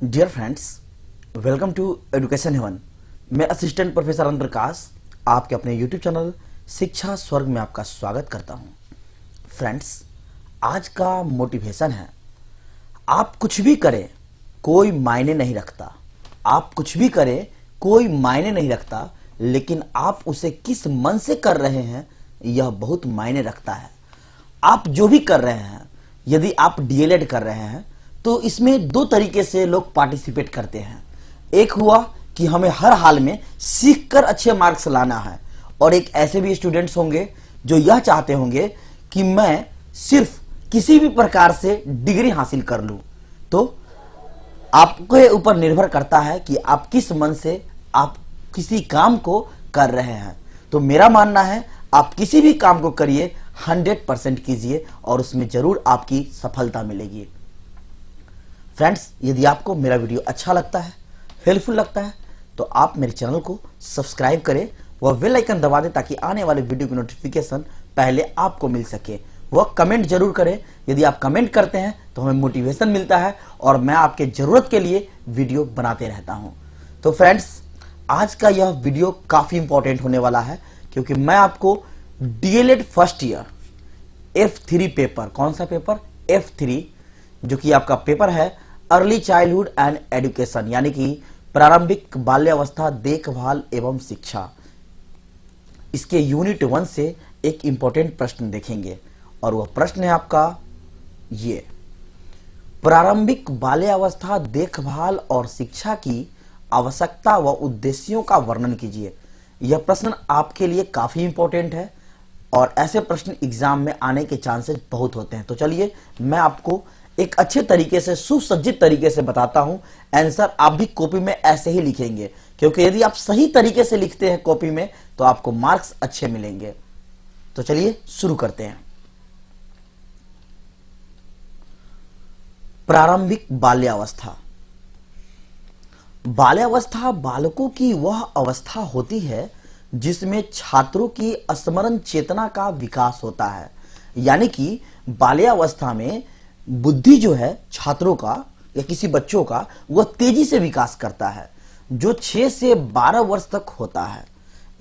Dear friends, welcome to education heaven. मैं assistant professor Anant Prakash आपके अपने यूट्यूब चैनल शिक्षा स्वर्ग में आपका स्वागत करता हूं। फ्रेंड्स, आज का मोटिवेशन है, आप कुछ भी करें कोई मायने नहीं रखता। आप कुछ भी करें कोई मायने नहीं रखता, लेकिन आप उसे किस मन से कर रहे हैं यह बहुत मायने रखता है। आप जो भी कर रहे हैं, यदि आप डीएलएड कर रहे हैं तो इसमें दो तरीके से लोग पार्टिसिपेट करते हैं। एक हुआ कि हमें हर हाल में सीखकर अच्छे मार्क्स लाना है, और एक ऐसे भी स्टूडेंट्स होंगे जो यह चाहते होंगे कि मैं सिर्फ किसी भी प्रकार से डिग्री हासिल कर लूं। तो आपके ऊपर निर्भर करता है कि आप किस मन से आप किसी काम को कर रहे हैं। तो मेरा मानना है आप किसी भी काम को करिए, 100% कीजिए और उसमें जरूर आपकी सफलता मिलेगी। फ्रेंड्स, यदि आपको मेरा वीडियो अच्छा लगता है, हेल्पफुल लगता है, तो आप मेरे चैनल को सब्सक्राइब करें, वह बेल आइकन दबा दें ताकि आने वाले वीडियो की नोटिफिकेशन पहले आपको मिल सके। वह कमेंट जरूर करें, यदि आप कमेंट करते हैं तो हमें मोटिवेशन मिलता है और मैं आपके जरूरत के लिए वीडियो बनाते रहता हूं। तो फ्रेंड्स, आज का यह वीडियो काफी इंपॉर्टेंट होने वाला है, क्योंकि मैं आपको DElEd first year F3 paper, कौन सा पेपर? F3, जो कि आपका पेपर है अर्ली चाइल्डहुड एंड एजुकेशन, यानी कि प्रारंभिक बाल्यावस्था देखभाल एवं शिक्षा। इसके यूनिट 1 से एक इंपॉर्टेंट प्रश्न देखेंगे, और वह प्रश्न है आपका ये: प्रारंभिक बाल्यावस्था देखभाल और शिक्षा की आवश्यकता व उद्देश्यों का वर्णन कीजिए। यह प्रश्न आपके लिए काफी इंपॉर्टेंट है और ऐसे प्रश्न एग्जाम में आने के चांसेस बहुत होते हैं। तो चलिए मैं आपको एक अच्छे तरीके से, सुसज्जित तरीके से बताता हूं। आंसर आप भी कॉपी में ऐसे ही लिखेंगे, क्योंकि यदि आप सही तरीके से लिखते हैं कॉपी में तो आपको मार्क्स अच्छे मिलेंगे। तो चलिए शुरू करते हैं। प्रारंभिक बाल्यावस्था। बाल्यावस्था बालकों की वह अवस्था होती है जिसमें छात्रों की स्मरण चेतना का विकास होता है। यानी कि बाल्यावस्था में बुद्धि जो है छात्रों का या किसी बच्चों का, वह तेजी से विकास करता है, जो 6 से 12 वर्ष तक होता है।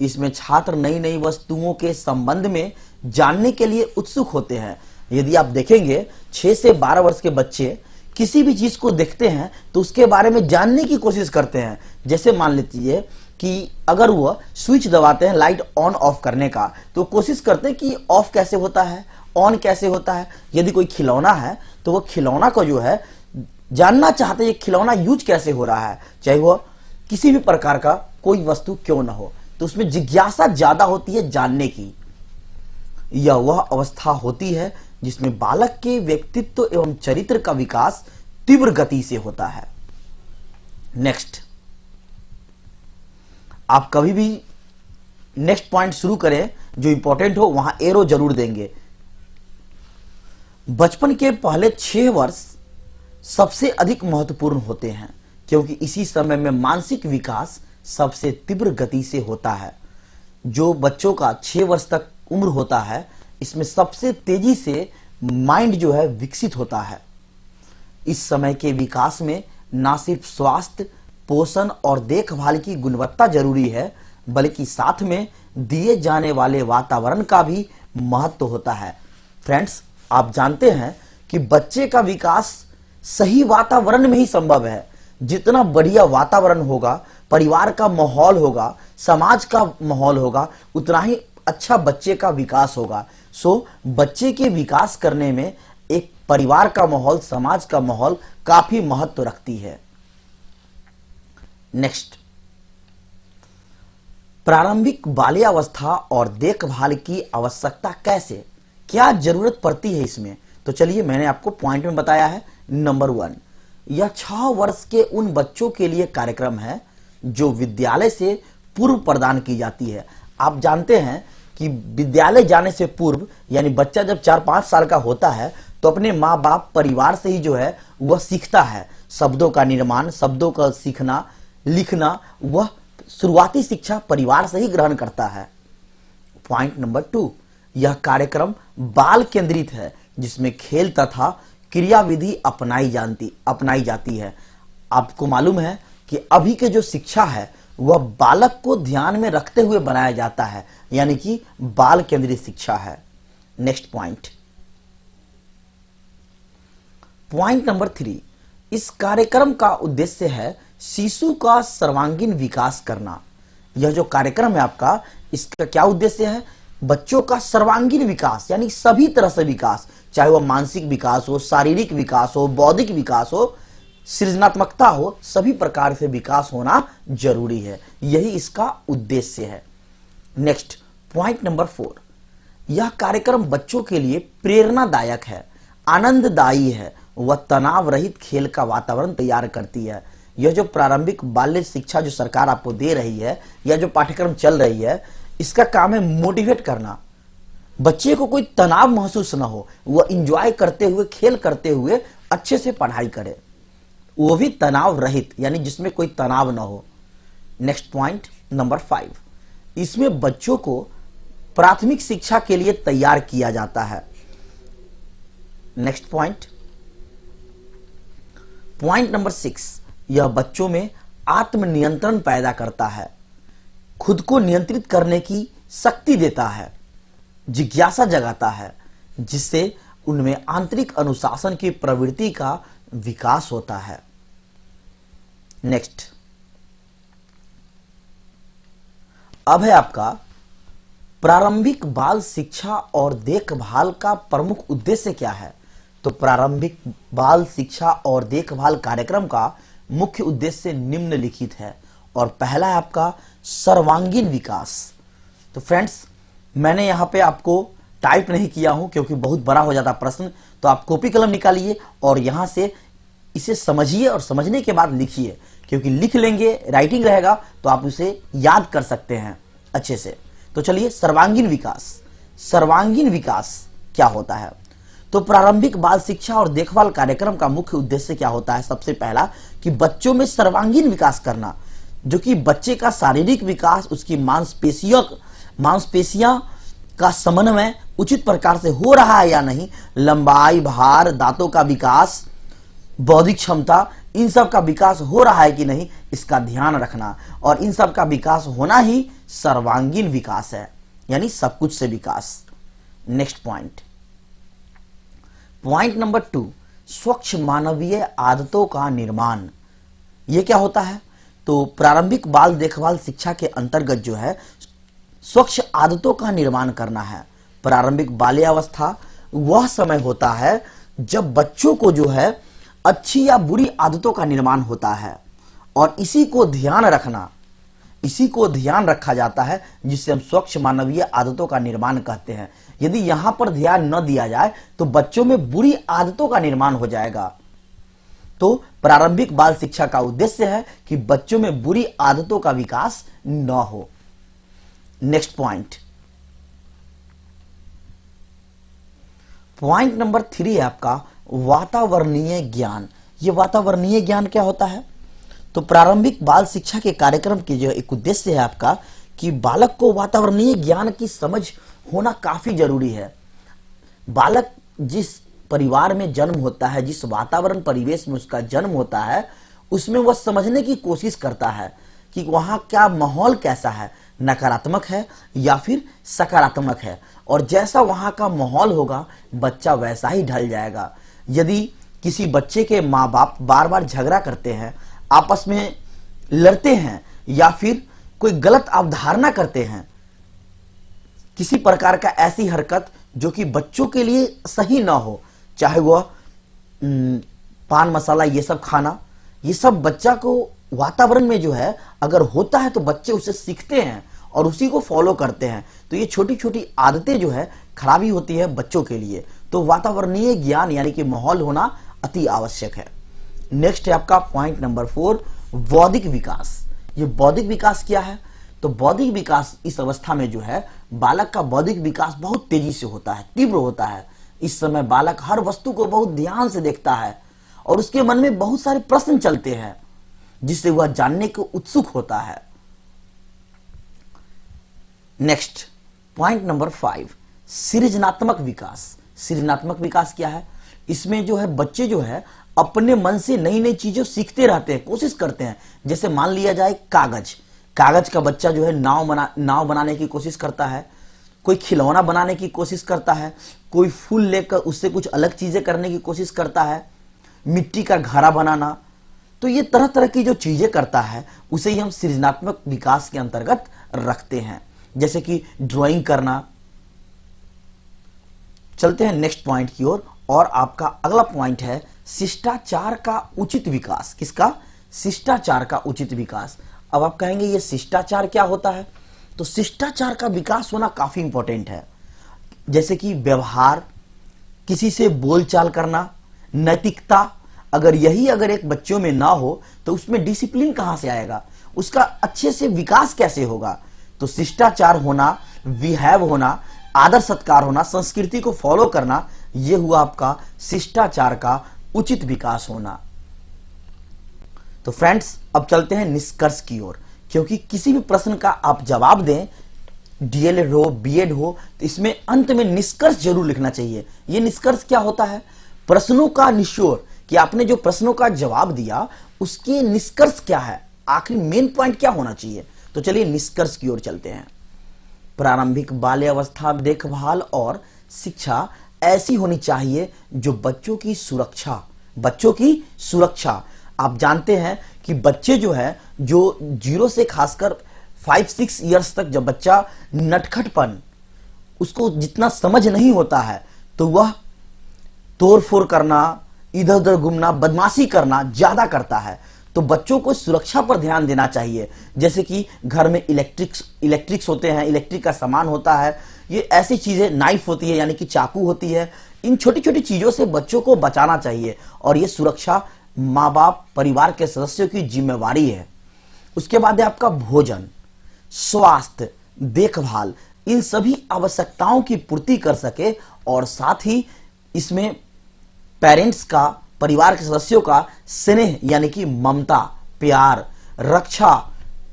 इसमें छात्र नई नई वस्तुओं के संबंध में जानने के लिए उत्सुक होते हैं। यदि आप देखेंगे 6 से 12 वर्ष के बच्चे किसी भी चीज को देखते हैं तो उसके बारे में जानने की कोशिश करते हैं। जैसे मान लीजिए कि अगर वह स्विच दबाते हैं लाइट ऑन ऑफ करने का, तो कोशिश करते हैं कि ऑफ कैसे होता है, ऑन कैसे होता है। यदि कोई खिलौना है तो वह खिलौना को जो है जानना चाहते हैं, खिलौना यूज कैसे हो रहा है, चाहे वह किसी भी प्रकार का कोई वस्तु क्यों ना हो। तो उसमें जिज्ञासा ज्यादा होती है जानने की। यह वह अवस्था होती है जिसमें बालक के व्यक्तित्व एवं चरित्र का विकास तीव्र गति से होता है। नेक्स्ट, आप कभी भी नेक्स्ट पॉइंट शुरू करें जो इंपॉर्टेंट हो, वहां एरो जरूर देंगे। बचपन के पहले 6 वर्ष सबसे अधिक महत्वपूर्ण होते हैं, क्योंकि इसी समय में मानसिक विकास सबसे तीव्र गति से होता है। जो बच्चों का 6 वर्ष तक उम्र होता है, इसमें सबसे तेजी से माइंड जो है विकसित होता है। इस समय के विकास में ना सिर्फ स्वास्थ्य, पोषण और देखभाल की गुणवत्ता जरूरी है, बल्कि साथ में दिए जाने वाले वातावरण का भी महत्व होता है। फ्रेंड्स, आप जानते हैं कि बच्चे का विकास सही वातावरण में ही संभव है। जितना बढ़िया वातावरण होगा, परिवार का माहौल होगा, समाज का माहौल होगा, उतना ही अच्छा बच्चे का विकास होगा। सो बच्चे के विकास करने में एक परिवार का माहौल, समाज का माहौल काफी महत्व रखती है। नेक्स्ट, प्रारंभिक बाल्यावस्था और देखभाल की आवश्यकता कैसे, क्या जरूरत पड़ती है इसमें? तो चलिए मैंने आपको पॉइंट में बताया है। नंबर 1, यह 6 वर्ष के उन बच्चों के लिए कार्यक्रम है जो विद्यालय से पूर्व प्रदान की जाती है। आप जानते हैं कि विद्यालय जाने से पूर्व, यानी बच्चा जब 4-5 साल का होता है तो अपने माँ बाप, परिवार से ही जो है वह सीखता है। शब्दों का निर्माण, शब्दों का सीखना, लिखना, वह शुरुआती शिक्षा परिवार से ही ग्रहण करता है। पॉइंट नंबर 2, यह कार्यक्रम बाल केंद्रित है, जिसमें खेल तथा क्रियाविधि अपनाई जाती है। आपको मालूम है कि अभी के जो शिक्षा है वह बालक को ध्यान में रखते हुए बनाया जाता है, यानी कि बाल केंद्रित शिक्षा है। नेक्स्ट पॉइंट नंबर 3, इस कार्यक्रम का उद्देश्य है शिशु का सर्वांगीण विकास करना। यह जो कार्यक्रम है आपका, इसका क्या उद्देश्य है? बच्चों का सर्वांगीण विकास, यानी सभी तरह से विकास, चाहे वह मानसिक विकास हो, शारीरिक विकास हो, बौद्धिक विकास हो, सृजनात्मकता हो, सभी प्रकार से विकास होना जरूरी है। यही इसका उद्देश्य है। नेक्स्ट पॉइंट नंबर 4, यह कार्यक्रम बच्चों के लिए प्रेरणादायक है, आनंददायी है, वह तनाव रहित खेल का वातावरण तैयार करती है। यह जो प्रारंभिक बाल्य शिक्षा जो सरकार आपको दे रही है, या जो पाठ्यक्रम चल रही है, इसका काम है मोटिवेट करना। बच्चे को कोई तनाव महसूस ना हो, वह इंजॉय करते हुए, खेल करते हुए अच्छे से पढ़ाई करे, वो भी तनाव रहित, यानी जिसमें कोई तनाव ना हो। नेक्स्ट पॉइंट नंबर 5, इसमें बच्चों को प्राथमिक शिक्षा के लिए तैयार किया जाता है। नेक्स्ट पॉइंट नंबर 6, यह बच्चों में आत्मनियंत्रण पैदा करता है, खुद को नियंत्रित करने की शक्ति देता है, जिज्ञासा जगाता है, जिससे उनमें आंतरिक अनुशासन की प्रवृत्ति का विकास होता है। नेक्स्ट, अब है आपका प्रारंभिक बाल शिक्षा और देखभाल का प्रमुख उद्देश्य क्या है? तो प्रारंभिक बाल शिक्षा और देखभाल कार्यक्रम का मुख्य उद्देश्य निम्नलिखित है, और पहला है आपका सर्वांगीण विकास। तो फ्रेंड्स, मैंने यहां पे आपको टाइप नहीं किया हूं क्योंकि बहुत बड़ा हो जाता प्रश्न, तो आप कॉपी कलम निकालिए और यहां से इसे समझिए और समझने के बाद लिखिए, क्योंकि लिख लेंगे, राइटिंग रहेगा तो आप उसे याद कर सकते हैं अच्छे से। तो चलिए, सर्वांगीण विकास क्या होता है? तो प्रारंभिक बाल शिक्षा और देखभाल कार्यक्रम का मुख्य उद्देश्य क्या होता है? सबसे पहला कि बच्चों में सर्वांगीण विकास करना, जो कि बच्चे का शारीरिक विकास, उसकी मांसपेशियां का समन्वय उचित प्रकार से हो रहा है या नहीं, लंबाई, भार, दांतों का विकास, बौद्धिक क्षमता, इन सब का विकास हो रहा है कि नहीं, इसका ध्यान रखना। और इन सब का विकास होना ही सर्वांगीण विकास है, यानी सब कुछ से विकास। नेक्स्ट पॉइंट नंबर 2, स्वच्छ मानवीय आदतों का निर्माण। यह क्या होता है? तो प्रारंभिक बाल देखभाल शिक्षा के अंतर्गत जो है स्वच्छ आदतों का निर्माण करना है। प्रारंभिक बाल्यावस्था वह समय होता है जब बच्चों को जो है अच्छी या बुरी आदतों का निर्माण होता है, और इसी को ध्यान रखा जाता है, जिसे हम स्वच्छ मानवीय आदतों का निर्माण कहते हैं। यदि यहां पर ध्यान न दिया जाए तो बच्चों में बुरी आदतों का निर्माण हो जाएगा। तो प्रारंभिक बाल शिक्षा का उद्देश्य है कि बच्चों में बुरी आदतों का विकास न हो। नेक्स्ट पॉइंट नंबर 3 है आपका वातावरणीय ज्ञान। यह वातावरणीय ज्ञान क्या होता है? तो प्रारंभिक बाल शिक्षा के कार्यक्रम की जो एक उद्देश्य है आपका कि बालक को वातावरणीय ज्ञान की समझ होना काफी जरूरी है। बालक जिस परिवार में जन्म होता है, जिस वातावरण परिवेश में उसका जन्म होता है, उसमें वह समझने की कोशिश करता है कि वहां क्या माहौल कैसा है, नकारात्मक है या फिर सकारात्मक है, और जैसा वहां का माहौल होगा बच्चा वैसा ही ढल जाएगा। यदि किसी बच्चे के माँ बाप बार बार झगड़ा करते हैं, आपस में लड़ते हैं, या फिर कोई गलत अवधारणा करते हैं, किसी प्रकार का ऐसी हरकत जो कि बच्चों के लिए सही ना हो, चाहे वह पान मसाला ये सब खाना, ये सब बच्चा को वातावरण में जो है अगर होता है तो बच्चे उसे सीखते हैं और उसी को फॉलो करते हैं। तो ये छोटी छोटी आदतें जो है खराबी होती है बच्चों के लिए। तो वातावरणीय ज्ञान यानी कि माहौल होना अति आवश्यक है। नेक्स्ट है आपका पॉइंट नंबर 4, बौद्धिक विकास। ये बौद्धिक विकास क्या है? तो बौद्धिक विकास इस अवस्था में जो है बालक का बौद्धिक विकास बहुत तेजी से होता है, तीव्र होता है। इस समय बालक हर वस्तु को बहुत ध्यान से देखता है और उसके मन में बहुत सारे प्रश्न चलते हैं जिससे वह जानने को उत्सुक होता है। नेक्स्ट पॉइंट नंबर 5, सृजनात्मक विकास। सृजनात्मक विकास क्या है? इसमें जो है बच्चे जो है अपने मन से नई नई चीजें सीखते रहते हैं, कोशिश करते हैं। जैसे मान लिया जाए कागज, कागज का बच्चा जो है नाव बनाने की कोशिश करता है, कोई खिलौना बनाने की कोशिश करता है, कोई फूल लेकर उससे कुछ अलग चीजें करने की कोशिश करता है, मिट्टी का घड़ा बनाना। तो ये तरह तरह की जो चीजें करता है उसे ही हम सृजनात्मक विकास के अंतर्गत रखते हैं, जैसे कि ड्राइंग करना। चलते हैं नेक्स्ट पॉइंट की ओर, और आपका अगला पॉइंट है शिष्टाचार का उचित विकास। किसका? शिष्टाचार का उचित विकास। अब आप कहेंगे ये शिष्टाचार क्या होता है? तो शिष्टाचार का विकास होना काफी इंपॉर्टेंट है, जैसे कि व्यवहार, किसी से बोलचाल करना, नैतिकता। अगर एक बच्चों में ना हो तो उसमें डिसिप्लिन कहां से आएगा, उसका अच्छे से विकास कैसे होगा? तो शिष्टाचार होना, विहेव होना, आदर सत्कार होना, संस्कृति को फॉलो करना, यह हुआ आपका शिष्टाचार का उचित विकास होना। तो फ्रेंड्स, अब चलते हैं निष्कर्ष की ओर, क्योंकि किसी भी प्रश्न का आप जवाब दें, डीएलएड हो, बीएड हो, तो इसमें अंत में निष्कर्ष जरूर लिखना चाहिए। यह निष्कर्ष क्या होता है? प्रश्नों का निचोड़, कि आपने जो प्रश्नों का जवाब दिया उसके निष्कर्ष क्या है, आखिर मेन पॉइंट क्या होना चाहिए। तो चलिए निष्कर्ष की ओर चलते हैं। प्रारंभिक बाल्यावस्था देखभाल और शिक्षा ऐसी होनी चाहिए जो बच्चों की सुरक्षा। आप जानते हैं कि बच्चे जो है, जो 0 से खासकर 5-6 इयर्स तक जब बच्चा नटखटपन, उसको जितना समझ नहीं होता है तो वह तोड़फोड़ करना, इधर उधर घूमना, बदमाशी करना ज्यादा करता है। तो बच्चों को सुरक्षा पर ध्यान देना चाहिए, जैसे कि घर में इलेक्ट्रिक्स होते हैं, इलेक्ट्रिक का सामान होता है, ये ऐसी चीजें, नाइफ होती है यानी कि चाकू होती है, इन छोटी छोटी चीजों से बच्चों को बचाना चाहिए। और ये सुरक्षा माँ बाप, परिवार के सदस्यों की जिम्मेवारी है। उसके बाद है आपका भोजन, स्वास्थ्य, देखभाल, इन सभी आवश्यकताओं की पूर्ति कर सके, और साथ ही इसमें पेरेंट्स का, परिवार के सदस्यों का स्नेह यानी कि ममता, प्यार, रक्षा,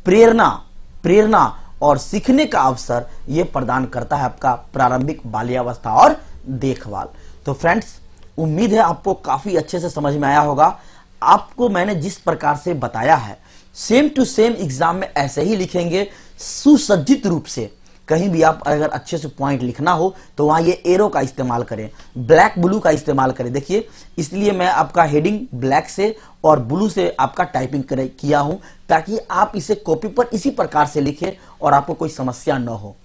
प्रेरणा और सीखने का अवसर यह प्रदान करता है आपका प्रारंभिक बाल्यावस्था और देखभाल। तो फ्रेंड्स, उम्मीद है आपको काफी अच्छे से समझ में आया होगा। आपको मैंने जिस प्रकार से बताया है, सेम टू सेम एग्जाम में ऐसे ही लिखेंगे, सुसज्जित रूप से। कहीं भी आप अगर अच्छे से पॉइंट लिखना हो तो वहां ये एरो का इस्तेमाल करें, ब्लैक ब्लू का इस्तेमाल करें। देखिए, इसलिए मैं आपका हेडिंग ब्लैक से और ब्लू से आपका टाइपिंग किया हूं, ताकि आप इसे कॉपी पर इसी प्रकार से लिखें और आपको कोई समस्या न हो।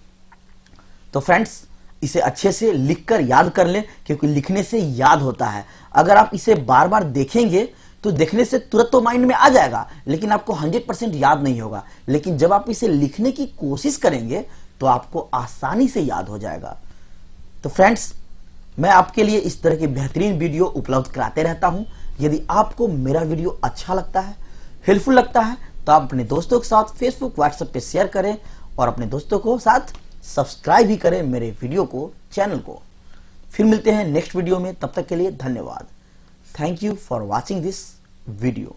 तो फ्रेंड्स, इसे अच्छे से लिखकर याद कर लें, क्योंकि लिखने से याद होता है। अगर आप इसे बार बार देखेंगे तो देखने से तुरंत तो माइंड में आ जाएगा, लेकिन आपको 100% याद नहीं होगा। लेकिन जब आप इसे लिखने की कोशिश करेंगे तो आपको आसानी से याद हो जाएगा। तो फ्रेंड्स, मैं आपके लिए इस तरह की बेहतरीन वीडियो उपलब्ध कराते रहता हूं। यदि आपको मेरा वीडियो अच्छा लगता है, हेल्पफुल लगता है, तो आप अपने दोस्तों के साथ फेसबुक, व्हाट्सएप पे शेयर करें, और अपने दोस्तों को साथ सब्सक्राइब भी करें मेरे वीडियो को, चैनल को। फिर मिलते हैं नेक्स्ट वीडियो में, तब तक के लिए धन्यवाद। Thank you for watching this video.